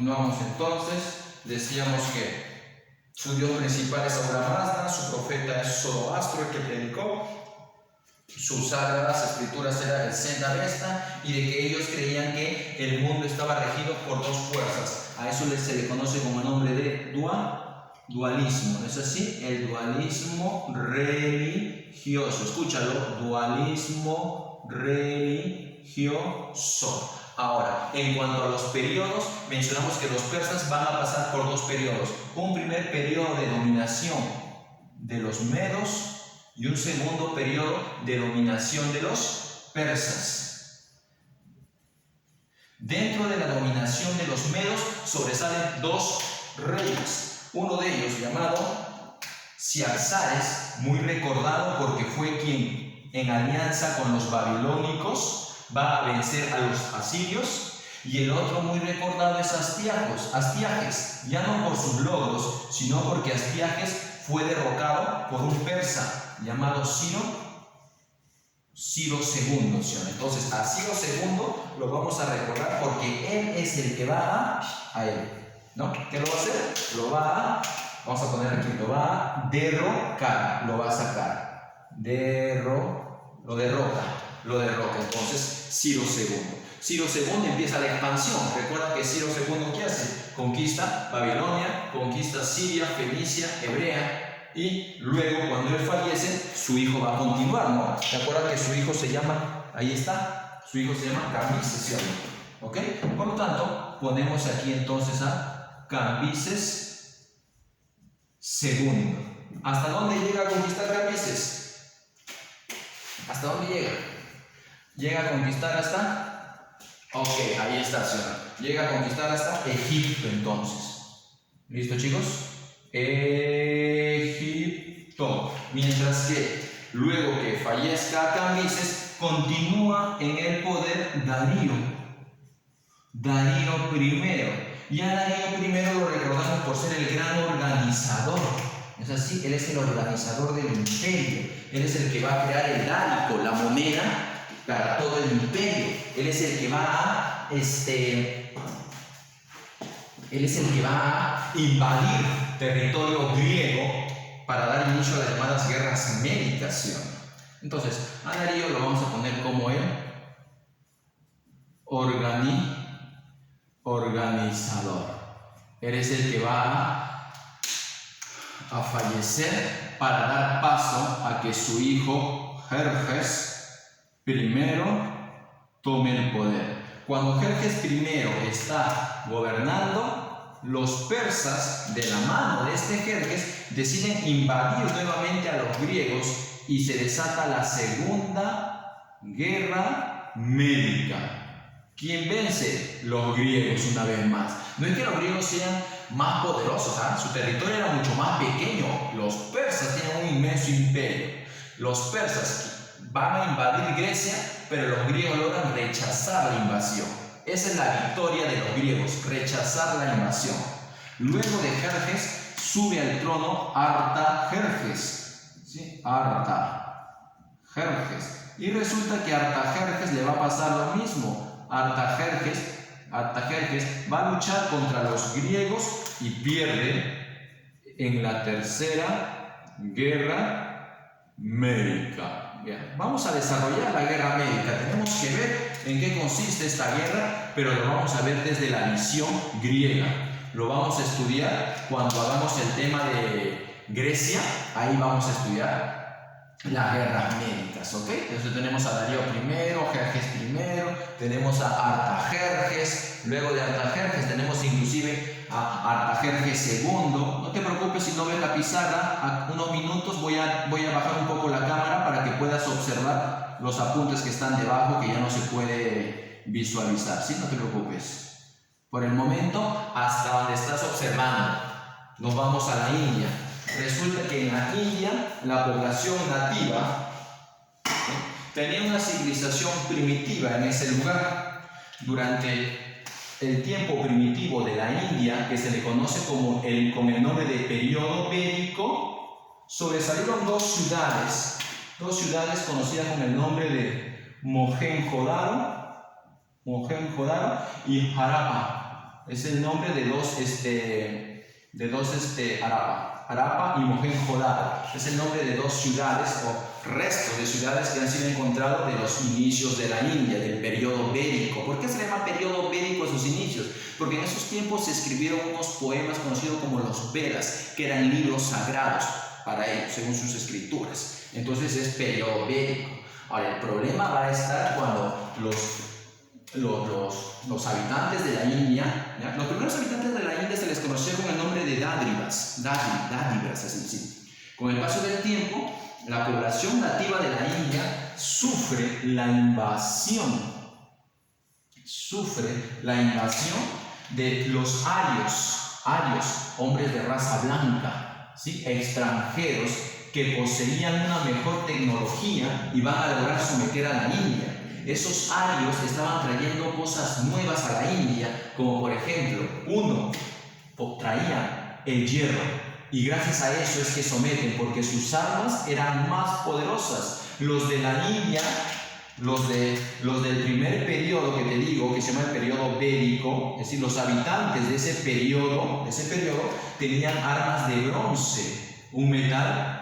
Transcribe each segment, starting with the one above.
Continuamos entonces. Decíamos que su dios principal es Ahura Mazda, su profeta es Zoroastro, el que predicó. Sus sagradas escrituras era el Zend-Avesta, y de que ellos creían que el mundo estaba regido por dos fuerzas. A eso se le conoce como el nombre de dualismo, ¿no es así? El dualismo religioso. Escúchalo, dualismo religioso. Ahora, en cuanto a los periodos, mencionamos que los persas van a pasar por dos periodos. Un primer periodo de dominación de los medos y un segundo periodo de dominación de los persas. Dentro de la dominación de los medos sobresalen dos reyes. Uno de ellos, llamado Ciaxares, muy recordado porque fue quien, en alianza con los babilónicos, va a vencer a los asirios. Y el otro muy recordado es Astiages, ya no por sus logros, sino porque Astiages fue derrocado por un persa llamado Ciro II, ¿sí? Entonces a Ciro II lo vamos a recordar porque él es el que va a él, ¿no? ¿Qué lo va a hacer? Vamos a poner aquí, lo va a derrocar, lo va a sacar, lo derroca. Entonces Ciro II. Ciro II empieza la expansión. Recuerda que Ciro II, ¿qué hace? Conquista Babilonia, conquista Siria, Fenicia, Hebrea. Y luego, cuando él fallece, su hijo va a continuar, ¿no? Recuerda que su hijo se llama, ahí está, su hijo se llama Cambises, ¿ok? Por lo tanto, ponemos aquí entonces a Cambises II. ¿Hasta dónde llega a conquistar Cambises? ¿Hasta dónde llega? Llega a conquistar hasta... Ok, ahí está, señor. Llega a conquistar hasta Egipto, entonces. ¿Listo, chicos? Egipto. Mientras que luego que fallezca Cambises, continúa en el poder Darío I. Y a Darío I lo recordamos por ser el gran organizador. Es así, él es el organizador del imperio. Él es el que va a crear el dálico, la moneda, para todo el imperio. Él es el que va a invadir territorio griego para dar inicio a las llamadas guerras médicas, ¿sí? Entonces, a Darío lo vamos a poner como el organizador. Él es el que va a fallecer para dar paso a que su hijo Jerjes I tome el poder. Cuando Jerjes I está gobernando, los persas, de la mano de este Jerjes, deciden invadir nuevamente a los griegos y se desata la Segunda Guerra Médica. ¿Quién vence? Los griegos, una vez más. No es que los griegos sean más poderosos, su territorio era mucho más pequeño. Los persas tienen un inmenso imperio. Los persas van a invadir Grecia, pero los griegos logran rechazar la invasión. Esa es la victoria de los griegos, rechazar la invasión. Luego de Jerjes sube al trono Artajerjes, ¿sí? Artajerjes. Y resulta que a Artajerjes le va a pasar lo mismo. Artajerjes va a luchar contra los griegos y pierde en la Tercera Guerra Médica. Bien, vamos a desarrollar la guerra médica. Tenemos que ver en qué consiste esta guerra, pero lo vamos a ver desde la visión griega. Lo vamos a estudiar cuando hagamos el tema de Grecia. Ahí vamos a estudiar las guerras médicas, ¿ok? Entonces tenemos a Darío I, Jerjes I, tenemos a Artajerjes, luego de Artajerjes tenemos inclusive a Artajerjes II. No te preocupes si no ves la pizarra, a unos minutos voy a bajar un poco la cámara para que puedas observar los apuntes que están debajo, que ya no se puede visualizar, ¿sí? No te preocupes. Por el momento, hasta donde estás observando, nos vamos a la India. Resulta que en la India, la población nativa tenía una civilización primitiva en ese lugar. Durante el tiempo primitivo de la India, que se le conoce con el nombre de periodo védico, sobresalieron dos ciudades conocidas con el nombre de Mohenjo-Daro y Harappa. Es el nombre de dos Harappa y Mohenjo-Daro. Es el nombre de dos ciudades o restos de ciudades que han sido encontrados de los inicios de la India, del periodo védico. ¿Por qué se le llama periodo védico a sus inicios? Porque en esos tiempos se escribieron unos poemas conocidos como los Vedas, que eran libros sagrados para ellos, según sus escrituras. Entonces es periodo védico. Ahora, el problema va a estar cuando los habitantes de la India, ¿ya? Los primeros habitantes de la India se les conoció con el nombre de Dádivas, así. Con el paso del tiempo, la población nativa de la India sufre la invasión de los arios, hombres de raza blanca, ¿sí? Extranjeros que poseían una mejor tecnología y van a lograr someter a la India. Esos arios estaban trayendo cosas nuevas a la India, como por ejemplo, traían el hierro, y gracias a eso es que someten, porque sus armas eran más poderosas. Los de la India, los del primer periodo que te digo, que se llama el periodo védico, es decir, los habitantes de ese periodo tenían armas de bronce, un metal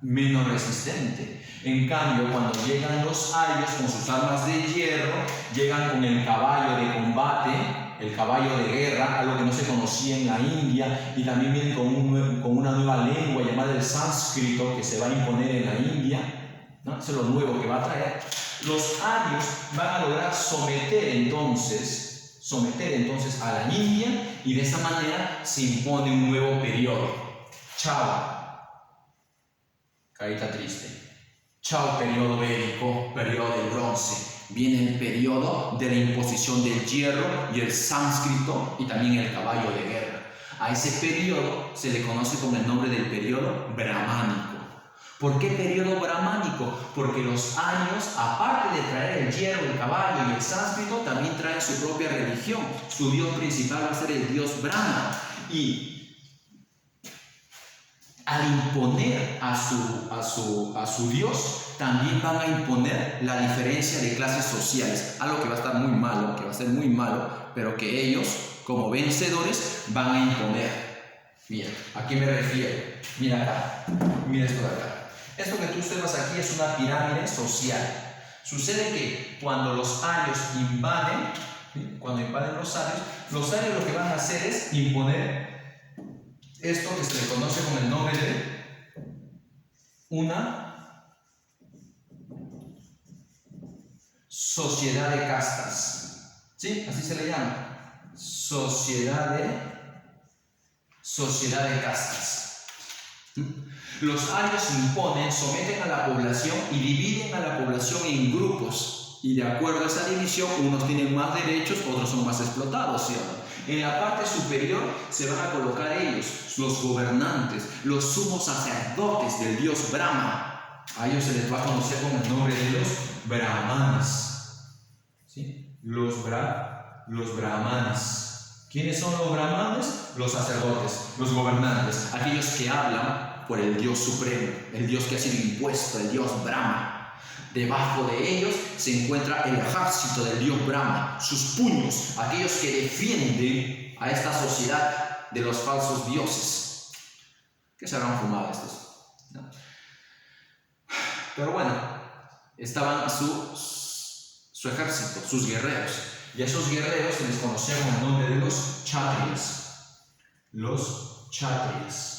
menos resistente. En cambio, cuando llegan los arios con sus armas de hierro, llegan con el caballo de combate, el caballo de guerra, algo que no se conocía en la India, y también vienen con una nueva lengua llamada el sánscrito, que se va a imponer en la India, ¿no? Eso es lo nuevo que va a traer. Los arios van a lograr someter entonces a la India, y de esa manera se impone un nuevo periodo. Chao. Carita triste. Chao, periodo védico, periodo del bronce. Viene el periodo de la imposición del hierro y el sánscrito y también el caballo de guerra. A ese periodo se le conoce con el nombre del periodo brahmánico. ¿Por qué periodo brahmánico? Porque los arios, aparte de traer el hierro, el caballo y el sánscrito, también traen su propia religión. Su dios principal va a ser el dios Brahma. Y al imponer a su Dios, también van a imponer la diferencia de clases sociales, algo que va a estar muy malo, que va a ser muy malo, pero que ellos, como vencedores, van a imponer. Mira, ¿a qué me refiero? Mira acá, mira esto de acá. Esto que tú observas aquí es una pirámide social. Sucede que cuando los arios invaden, los arios lo que van a hacer es imponer esto que se le conoce con el nombre de una sociedad de castas. ¿Sí? Así se le llama. Sociedad de castas. Los arios imponen, someten a la población y dividen a la población en grupos. Y de acuerdo a esa división, unos tienen más derechos, otros son más explotados, ¿sí o no? En la parte superior se van a colocar ellos, los gobernantes, los sumos sacerdotes del dios Brahma. A ellos se les va a conocer con el nombre de los brahmanes. ¿Sí? Los brahmanes. ¿Quiénes son los brahmanes? Los sacerdotes, los gobernantes, aquellos que hablan por el dios supremo, el dios que ha sido impuesto, el dios Brahma. Debajo de ellos se encuentra el ejército del dios Brahma, sus puños, aquellos que defienden a esta sociedad de los falsos dioses. ¿Qué se habrán fumado estos? ¿No? Pero bueno, estaban su ejército, sus guerreros. Y a esos guerreros se les conocía con el nombre de los kshatriyas. Los kshatriyas.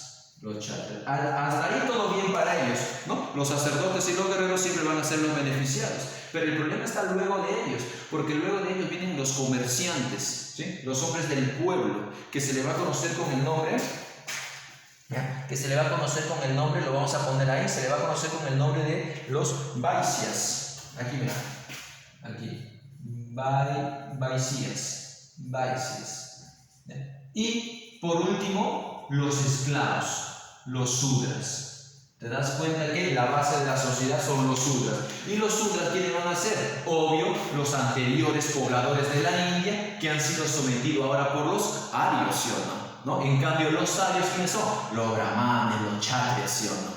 Hasta ahí todo bien para ellos, ¿no? Los sacerdotes y los guerreros siempre van a ser los beneficiados. Pero el problema está luego de ellos, porque luego de ellos vienen los comerciantes, ¿sí? Los hombres del pueblo, que se le va a conocer con el nombre, lo vamos a poner ahí, se le va a conocer con el nombre de los vaisyas. Aquí, mira, aquí. Vaisyas. Y por último, los esclavos, los sudras. ¿Te das cuenta que la base de la sociedad son los sudras? ¿Y los sudras quiénes van a ser? Obvio, los anteriores pobladores de la India que han sido sometidos ahora por los arios, ¿sí o no? En cambio, los arios, ¿quiénes son? Los brahmanes, los kshatriyas, ¿sí o no?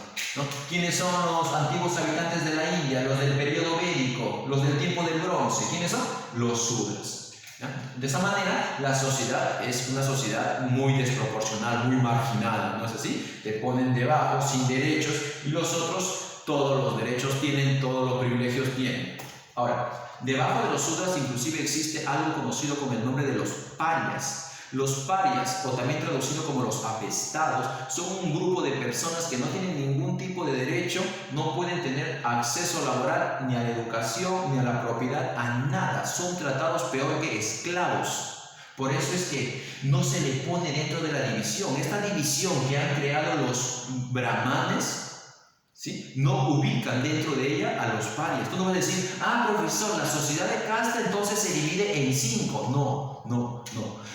¿Quiénes son los antiguos habitantes de la India? Los del periodo védico, los del tiempo del bronce. ¿Quiénes son? Los sudras. De esa manera, la sociedad es una sociedad muy desproporcional, muy marginal, ¿no es así? Te ponen debajo, sin derechos, y los otros todos los derechos tienen, todos los privilegios tienen. Ahora, debajo de los sudras inclusive existe algo conocido con el nombre de los parias. Los parias, o también traducido como los apestados, son un grupo de personas que no tienen ningún tipo de derecho, no pueden tener acceso laboral ni a la educación ni a la propiedad, a nada. Son tratados peor que esclavos. Por eso es que no se le pone dentro de la división. Esta división que han creado los brahmanes, ¿sí?, no ubican dentro de ella a los parias. Tú no vas a decir, profesor, la sociedad de casta entonces se divide en 5. No.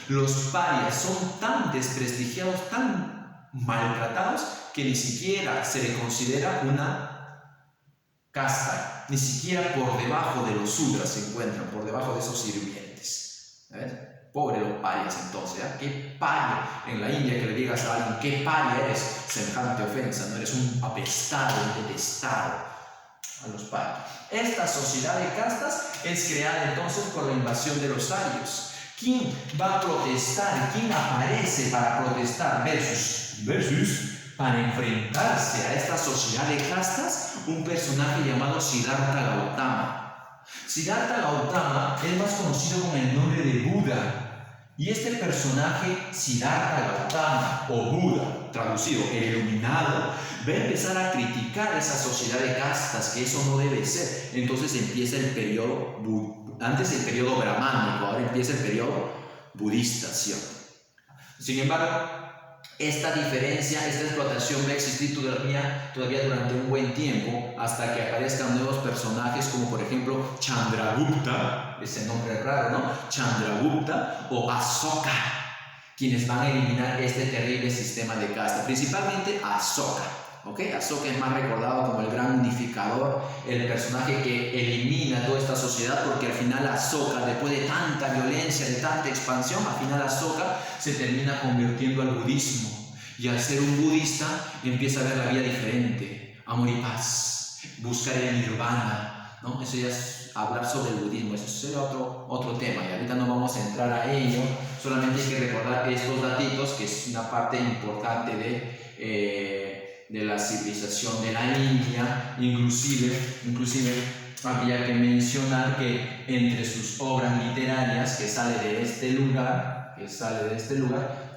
Los parias son tan desprestigiados, tan maltratados, que ni siquiera se le considera una casta. Ni siquiera por debajo de los sudras se encuentran, por debajo de esos sirvientes. ¿Ves? Pobre los parias entonces, ¿eh? ¿Qué paria en la India que le digas a alguien qué paria eres? Semejante ofensa, no eres un apestado, un detestado a los parias. Esta sociedad de castas es creada entonces por la invasión de los arios. ¿Quién va a protestar? ¿Quién aparece para protestar? Versus para enfrentarse a esta sociedad de castas, un personaje llamado Siddhartha Gautama. Siddhartha Gautama es más conocido con el nombre de Buda. Y este personaje, Siddhartha Gautama, o Buda, traducido, el iluminado, va a empezar a criticar esa sociedad de castas, que eso no debe ser. Entonces empieza el periodo, antes el periodo brahmánico, ahora empieza el periodo budista, ¿sí? Sin embargo, esta diferencia, esta explotación va a existir todavía durante un buen tiempo, hasta que aparezcan nuevos personajes como por ejemplo Chandragupta, ese nombre raro, ¿no? Chandragupta o Asoka, quienes van a eliminar este terrible sistema de casta, principalmente Asoka. ¿Okay? Asoka es más recordado como el gran unificador, el personaje que elimina toda esta sociedad, porque al final Asoka, después de tanta violencia, de tanta expansión, al final Asoka se termina convirtiendo al budismo, y al ser un budista empieza a ver la vida diferente, amor y paz, buscar el nirvana, ¿no? Eso ya es hablar sobre el budismo, eso es otro tema, y ahorita no vamos a entrar a ello, solamente hay que recordar estos datitos, que es una parte importante de la civilización de la India. Inclusive había que mencionar que entre sus obras literarias que sale de este lugar,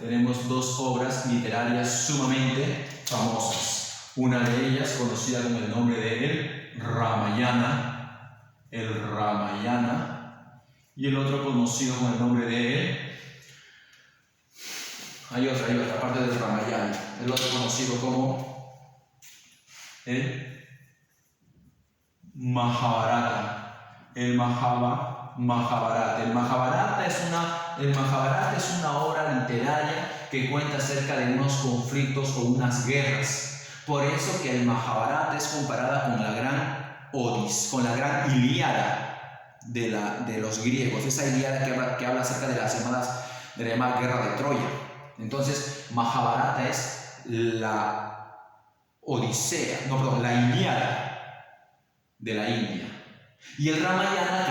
tenemos dos obras literarias sumamente famosas. Una de ellas conocida con el nombre de el Ramayana, y el otro conocido con el nombre de hay otra parte del Ramayana, el otro conocido como el Mahabharata. El Mahabharata es una obra literaria que cuenta acerca de unos conflictos o unas guerras. Por eso que el Mahabharata es comparada con la gran Ilíada de los griegos, esa Ilíada que habla acerca de la llamada guerra de Troya. Entonces, Mahabharata es la Ilíada de la India. Y el Ramayana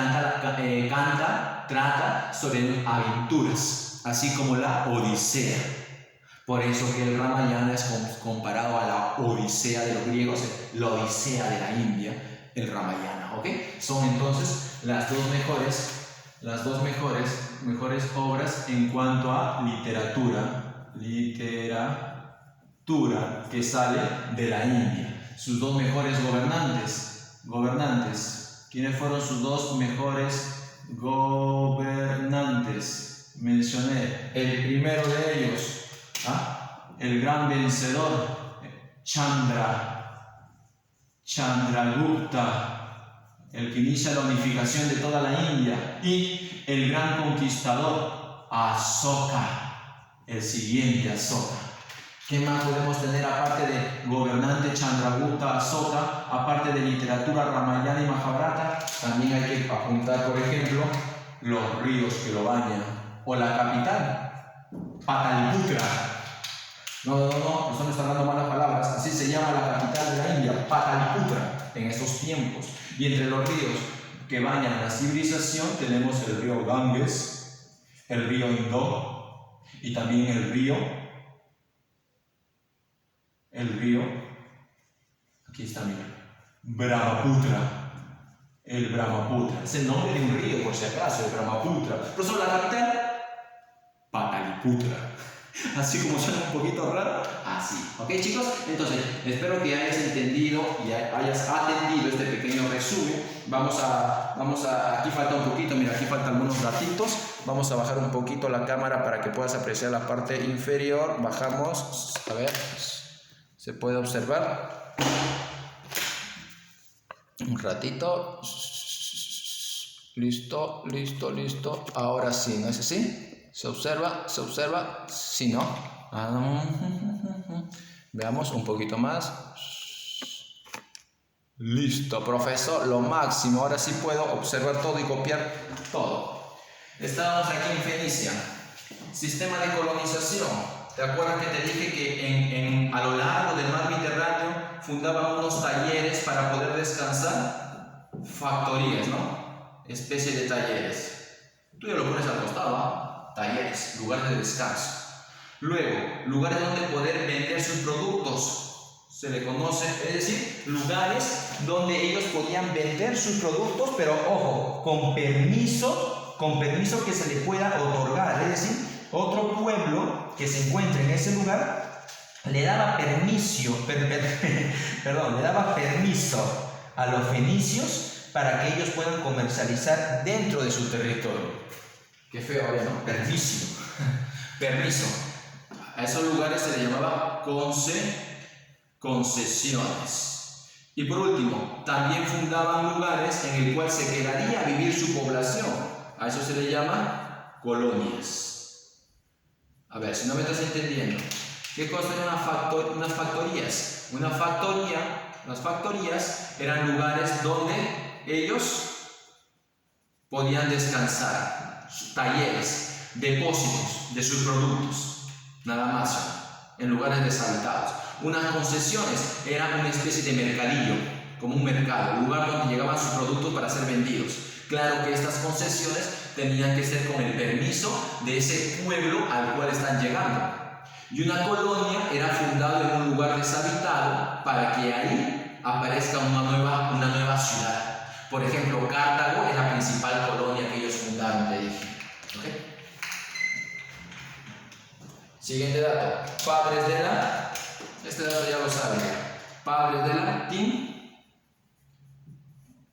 trata sobre aventuras, así como la Odisea. Por eso que el Ramayana es comparado a la Odisea de los griegos, la Odisea de la India, el Ramayana, ¿ok? Son entonces las dos mejores obras en cuanto a literatura que sale de la India. Sus dos mejores gobernantes. ¿Quiénes fueron sus dos mejores gobernantes? Mencioné el primero de ellos, el gran vencedor, Chandragupta, el que inicia la unificación de toda la India, y el gran conquistador, Asoka, el siguiente Asoka. ¿Qué más podemos tener aparte de gobernante Chandragupta, Asoka, aparte de literatura Ramayana y Mahabharata? También hay que apuntar, por ejemplo, los ríos que lo bañan, o la capital, Pataliputra. No, eso no está dando malas palabras, así se llama la capital de la India, Pataliputra, en esos tiempos. Y entre los ríos que bañan la civilización tenemos el río Ganges, el río Indo y también el río, aquí está, mira, Brahmaputra, el Brahmaputra, es el nombre de un río por si acaso, el Brahmaputra. Pero sobre la capital, Pataliputra. Así como suena un poquito raro, así. ¿Ok, chicos? Entonces, espero que hayas entendido y hayas atendido este pequeño resumen. Aquí falta un poquito, mira, aquí faltan algunos datitos. Vamos a bajar un poquito la cámara para que puedas apreciar la parte inferior. Bajamos, a ver, se puede observar. Un ratito. Listo, listo, listo. Ahora sí, ¿no es así? Se observa, si no. Veamos un poquito más. Listo, profesor, lo máximo. Ahora sí puedo observar todo y copiar todo. Estábamos aquí en Fenicia. Sistema de colonización. ¿Te acuerdas que te dije que a lo largo del mar Mediterráneo fundaban unos talleres para poder descansar? Factorías, ¿no? Especie de talleres. Tú ya lo pones al costado, ¿ah? Talleres, lugares de descanso. Luego, lugares donde poder vender sus productos. Se le conoce, es decir, lugares donde ellos podían vender sus productos, pero ojo, con permiso que se le pueda otorgar. Es decir, otro pueblo que se encuentre en ese lugar le daba permiso a los fenicios para que ellos puedan comercializar dentro de su territorio. Qué feo, ¿no? Permiso. A esos lugares se les llamaba concesiones. Y por último, también fundaban lugares en el cual se quedaría a vivir su población. A eso se le llama colonias. A ver, si no me estás entendiendo. ¿Qué cosa eran unas factorías? Las factorías eran lugares donde ellos podían descansar. Talleres, depósitos de sus productos, nada más, en lugares deshabitados. Unas concesiones eran una especie de mercadillo, como un mercado, un lugar donde llegaban sus productos para ser vendidos. Claro que estas concesiones tenían que ser con el permiso de ese pueblo al cual están llegando. Y una colonia era fundada en un lugar deshabitado para que ahí aparezca una nueva ciudad. Por ejemplo, Cartago es la principal colonia que ellos fundaron, te dije. ¿Okay? Siguiente dato. Este dato ya lo saben. Padres de la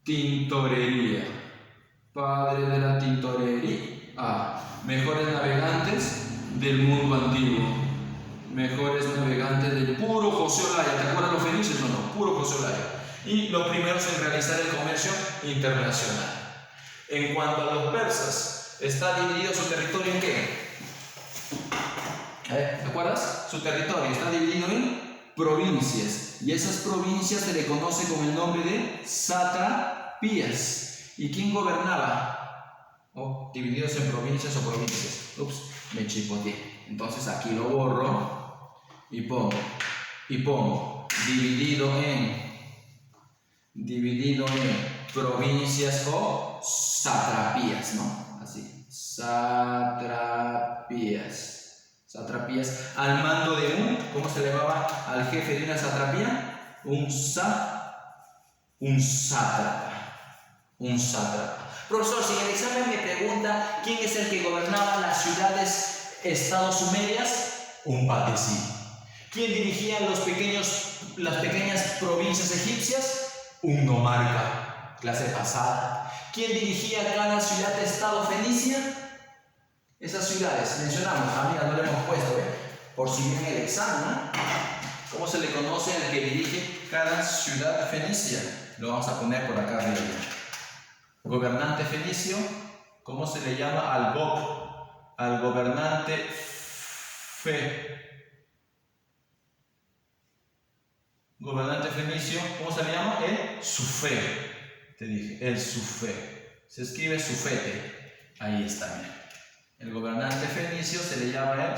tintorería. Padres de la tintorería. Mejores navegantes del mundo antiguo. Mejores navegantes del puro José Olaya. ¿Te acuerdas los fenicios o no? Puro José Olaya. Y los primeros en realizar el comercio internacional. En cuanto a los persas, está dividido su territorio en ¿qué? ¿Te acuerdas? Su territorio está dividido en provincias. Y esas provincias se le conoce con el nombre de satrapías. ¿Y quién gobernaba? Divididos en provincias o provincias. Ups, me chipoteé. Entonces aquí lo borro y pongo dividido en provincias o satrapías, ¿no? Así, satrapías, al mando de ¿cómo se le llamaba al jefe de una satrapía? Un sátrapa. Profesor, si en el examen me pregunta quién es el que gobernaba las ciudades-estado sumerias, un patesí. ¿Quién dirigía las pequeñas provincias egipcias? Un nomarca, clase pasada. ¿Quién dirigía cada ciudad-estado fenicia? Esas ciudades, mencionamos, mira, no le hemos puesto, por si viene el examen, ¿no? ¿Cómo se le conoce al que dirige cada ciudad fenicia? Lo vamos a poner por acá arriba. Gobernante fenicio, ¿cómo se le llama al gobernante Gobernante fenicio, ¿cómo se le llama? El sufé. Te dije, el sufé. Se escribe sufete. Ahí está, mira. El gobernante fenicio se le llama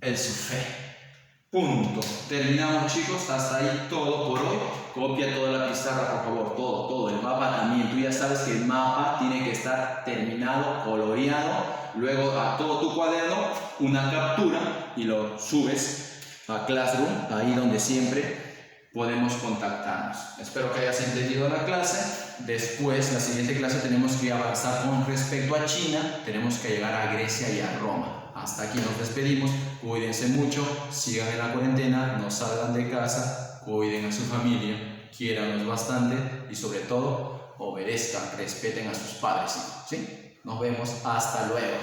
el sufé. Punto. Terminamos, chicos, hasta ahí todo por hoy. Copia toda la pizarra, por favor, todo. El mapa también. Tú ya sabes que el mapa tiene que estar terminado, coloreado. Luego a todo tu cuaderno, una captura y lo subes a Classroom, ahí donde siempre podemos contactarnos. Espero que hayas entendido la clase. Después, la siguiente clase, tenemos que avanzar con respecto a China. Tenemos que llegar a Grecia y a Roma. Hasta aquí nos despedimos. Cuídense mucho, sigan en la cuarentena, no salgan de casa, cuiden a su familia, quiéranlos bastante y sobre todo obedezcan, respeten a sus padres. ¿Sí? Nos vemos, hasta luego.